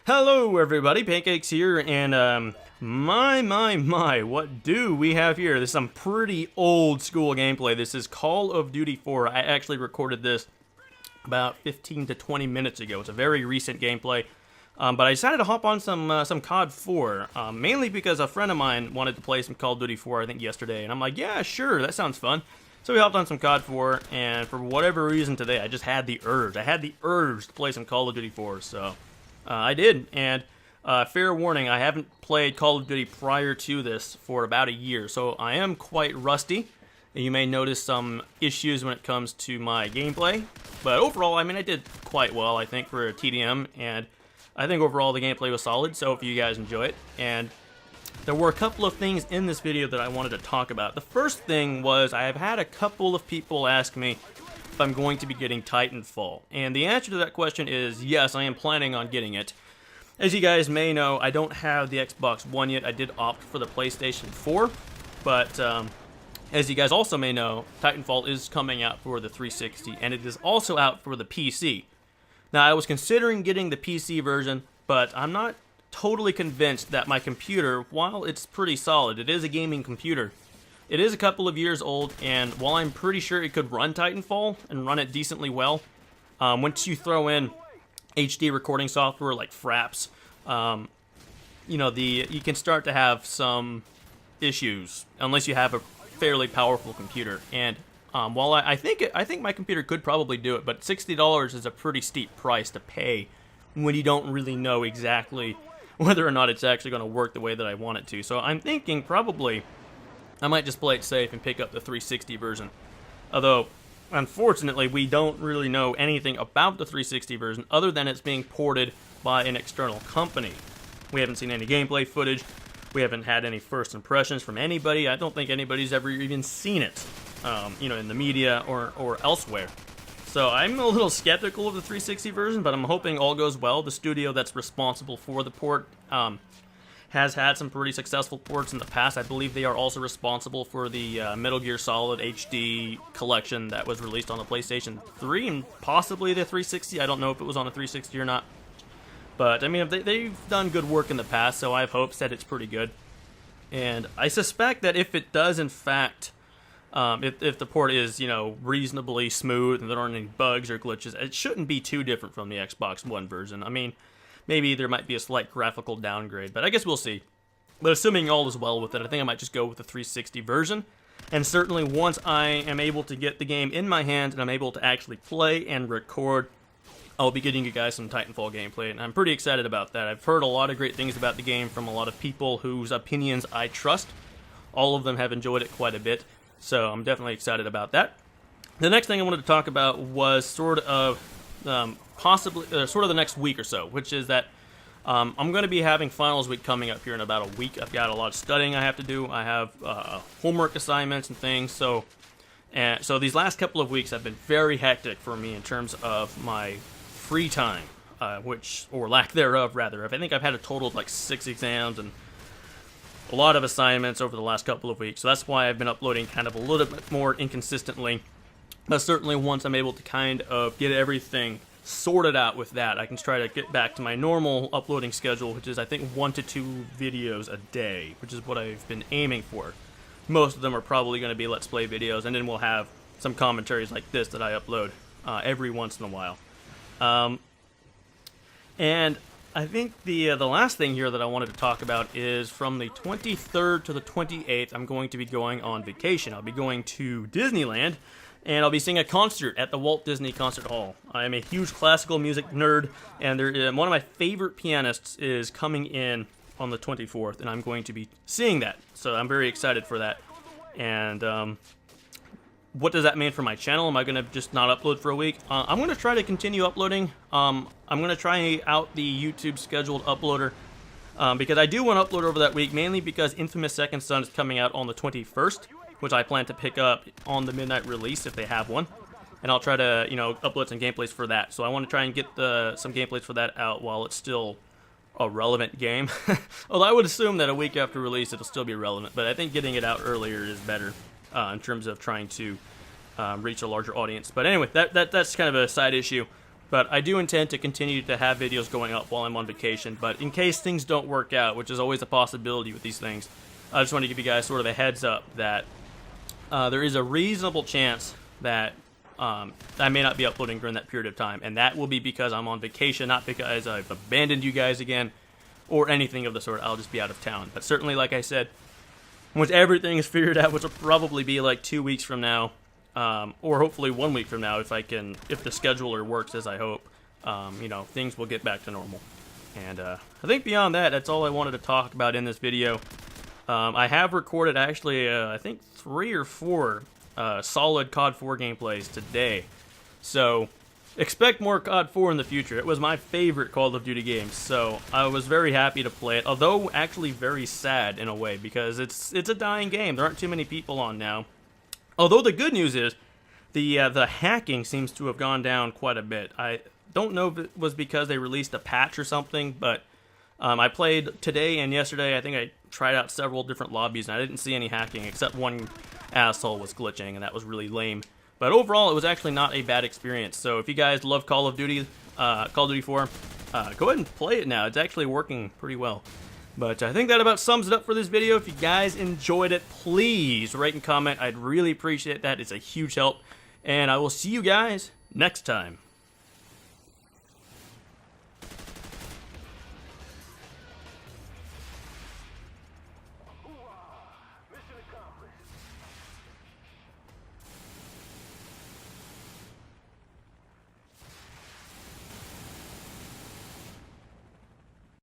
Hello everybody, Pancakes here, and what do we have here? This is some pretty old school gameplay. This is Call of Duty 4. I actually recorded this about 15 to 20 minutes ago. It's a very recent gameplay, but I decided to hop on some COD 4, mainly because a friend of mine wanted to play some Call of Duty 4, I think yesterday, and I'm like, yeah, sure, that sounds fun. So we hopped on some COD 4, and for whatever reason today, I just had the urge. I had the urge to play some Call of Duty 4, so I did, and fair warning, I haven't played Call of Duty prior to this for about a year, so I am quite rusty, and you may notice some issues when it comes to my gameplay, but overall, I mean, I did quite well, I think, for a TDM, and I think overall the gameplay was solid, so if you guys enjoy it, and there were a couple of things in this video that I wanted to talk about. The first thing was I have had a couple of people ask me if I'm going to be getting Titanfall, and the answer to that question is yes, I am planning on getting it. As you guys may know, I don't have the Xbox One yet. I did opt for the PlayStation 4, but as you guys also may know, Titanfall is coming out for the 360, and it is also out for the PC. Now, I was considering getting the PC version, but I'm not totally convinced that my computer, while it's pretty solid, it is a gaming computer, it is a couple of years old, and while I'm pretty sure it could run Titanfall and run it decently well, once you throw in HD recording software like Fraps, you can start to have some issues unless you have a fairly powerful computer. And while I think my computer could probably do it, but $60 is a pretty steep price to pay when you don't really know exactly whether or not it's actually going to work the way that I want it to. So I'm thinking probably I might just play it safe and pick up the 360 version. Although, unfortunately, we don't really know anything about the 360 version other than it's being ported by an external company. We haven't seen any gameplay footage. We haven't had any first impressions from anybody. I don't think anybody's ever even seen it, in the media or elsewhere. So I'm a little skeptical of the 360 version, but I'm hoping all goes well. The studio that's responsible for the port has had some pretty successful ports in the past. I believe they are also responsible for the Metal Gear Solid HD collection that was released on the PlayStation 3 and possibly the 360. I don't know if it was on the 360 or not. But, I mean, they've done good work in the past, so I have hopes that it's pretty good. And I suspect that if it does, in fact, if the port is, reasonably smooth and there aren't any bugs or glitches, it shouldn't be too different from the Xbox One version. I mean, maybe there might be a slight graphical downgrade, but I guess we'll see. But assuming all is well with it, I think I might just go with the 360 version. And certainly once I am able to get the game in my hands and I'm able to actually play and record, I'll be getting you guys some Titanfall gameplay, and I'm pretty excited about that. I've heard a lot of great things about the game from a lot of people whose opinions I trust. All of them have enjoyed it quite a bit, so I'm definitely excited about that. The next thing I wanted to talk about was sort of the next week or so, which is that I'm going to be having finals week coming up here in about a week. I've got a lot of studying I have to do. I have homework assignments and things, so these last couple of weeks have been very hectic for me in terms of my free time, or lack thereof, rather. I think I've had a total of like 6 exams and a lot of assignments over the last couple of weeks, so that's why I've been uploading kind of a little bit more inconsistently. But certainly once I'm able to kind of get everything sorted out with that, I can try to get back to my normal uploading schedule, which is I think 1 to 2 videos a day, which is what I've been aiming for. Most of them are probably going to be Let's Play videos, and then we'll have some commentaries like this that I upload every once in a while. And I think the last thing here that I wanted to talk about is from the 23rd to the 28th, I'm going to be going on vacation. I'll be going to Disneyland, and I'll be seeing a concert at the Walt Disney Concert Hall. I am a huge classical music nerd, and one of my favorite pianists is coming in on the 24th, and I'm going to be seeing that. So I'm very excited for that. And what does that mean for my channel? Am I going to just not upload for a week? I'm going to try to continue uploading. I'm going to try out the YouTube scheduled uploader because I do want to upload over that week, mainly because Infamous Second Son is coming out on the 21st, which I plan to pick up on the midnight release if they have one. And I'll try to, upload some gameplays for that. So I want to try and get some gameplays for that out while it's still a relevant game. Although I would assume that a week after release it'll still be relevant, but I think getting it out earlier is better in terms of trying to reach a larger audience. But anyway, that's kind of a side issue. But I do intend to continue to have videos going up while I'm on vacation. But in case things don't work out, which is always a possibility with these things, I just want to give you guys sort of a heads up that there is a reasonable chance that I may not be uploading during that period of time. And that will be because I'm on vacation, not because I've abandoned you guys again or anything of the sort. I'll just be out of town. But certainly, like I said, once everything is figured out, which will probably be like 2 weeks from now, or hopefully 1 week from now, if the scheduler works as I hope, you know, things will get back to normal. And I think beyond that, that's all I wanted to talk about in this video. I have recorded actually, I think 3 or 4 solid COD 4 gameplays today, so expect more COD 4 in the future. It was my favorite Call of Duty game, so I was very happy to play it, although actually very sad in a way, because it's a dying game. There aren't too many people on now. Although the good news is, the hacking seems to have gone down quite a bit. I don't know if it was because they released a patch or something, but I played today and yesterday. I think I tried out several different lobbies, and I didn't see any hacking, except one asshole was glitching, and that was really lame. But overall, it was actually not a bad experience. So if you guys love Call of Duty 4, go ahead and play it now. It's actually working pretty well. But I think that about sums it up for this video. If you guys enjoyed it, please rate and comment. I'd really appreciate that. It's a huge help. And I will see you guys next time.